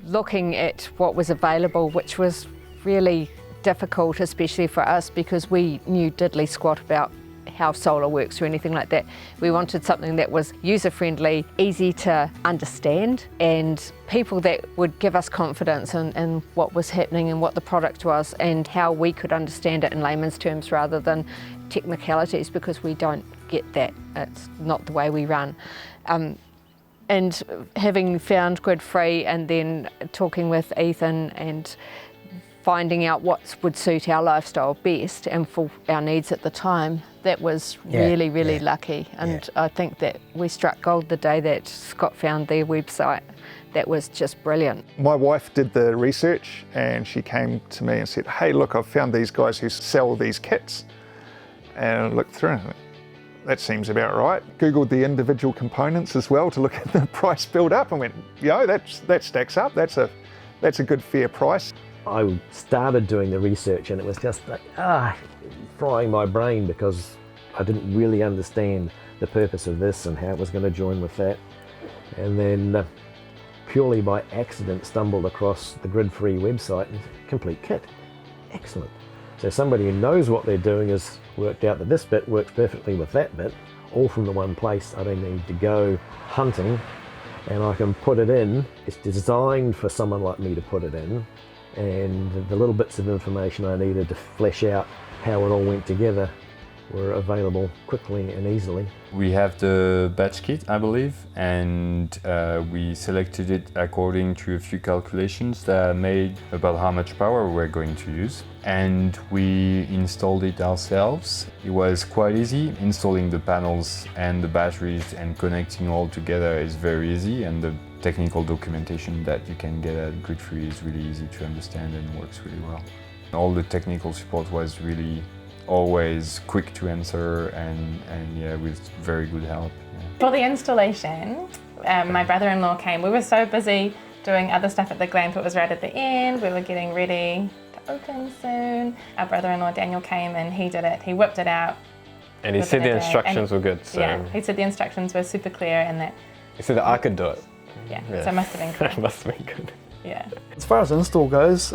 looking at what was available, which was really difficult, especially for us, because we knew diddly squat about how solar works or anything like that. We wanted something that was user-friendly, easy to understand, and people that would give us confidence in what was happening and what the product was and how we could understand it in layman's terms rather than technicalities, because we don't get that. It's not the way we run. And having found GridFree and then talking with Ethan and finding out what would suit our lifestyle best and for our needs at the time, that was really lucky. And I think that we struck gold the day that Scott found their website. That was just brilliant. My wife did the research and she came to me and said, hey, look, I've found these guys who sell these kits. And I looked through and that seems about right. Googled the individual components as well to look at the price build up and went, that stacks up. That's a good fair price. I started doing the research and it was just like, frying my brain because I didn't really understand the purpose of this and how it was going to join with that. And then purely by accident stumbled across the GridFree website and complete kit. Excellent. So somebody who knows what they're doing has worked out that this bit works perfectly with that bit, all from the one place. I don't need to go hunting and I can put it in. It's designed for someone like me to put it in, and the little bits of information I needed to flesh out how it all went together were available quickly and easily. We have the batch kit, I believe, and we selected it according to a few calculations that I made about how much power we're going to use. And we installed it ourselves. It was quite easy. Installing the panels and the batteries and connecting all together is very easy, and the technical documentation that you can get at GridFree is really easy to understand and works really well. All the technical support was really always quick to answer and with very good help. For the installation, my brother-in-law came. We were so busy doing other stuff at the Glenthorpe. It was right at the end. We were getting ready to open soon. Our brother-in-law Daniel came and he did it. He whipped it out. And he said the instructions were good. So. Yeah, he said the instructions were super clear and that. He said that I could do it. Yeah. So it must have been good. It must have been good. Yeah. As far as install goes,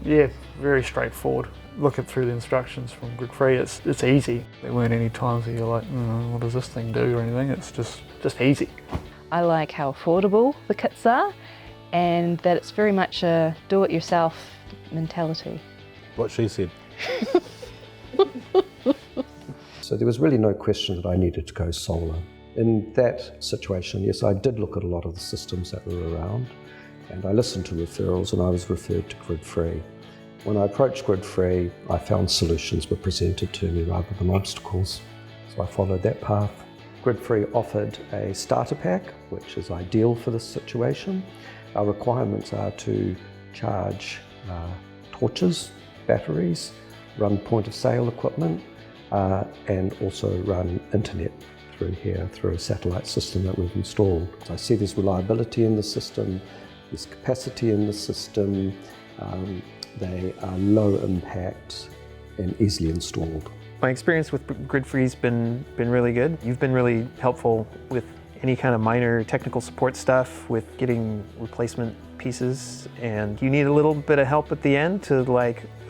very straightforward. Looking through the instructions from GridFree, it's easy. There weren't any times where you're like, what does this thing do or anything. It's just easy. I like how affordable the kits are and that it's very much a do-it-yourself mentality. What she said. So there was really no question that I needed to go solar. In that situation, yes, I did look at a lot of the systems that were around and I listened to referrals and I was referred to GridFree. When I approached GridFree, I found solutions were presented to me rather than obstacles, so I followed that path. GridFree offered a starter pack, which is ideal for this situation. Our requirements are to charge torches, batteries, run point-of-sale equipment, and also run internet through here, through a satellite system that we've installed. So I see there's reliability in the system, there's capacity in the system, they are low impact and easily installed. My experience with GridFree's been really good. You've been really helpful with any kind of minor technical support stuff, with getting replacement pieces, and you need a little bit of help at the end to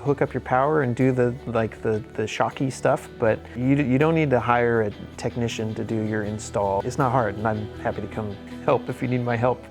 hook up your power and do the shocky stuff, but you don't need to hire a technician to do your install. It's not hard, and I'm happy to come help if you need my help.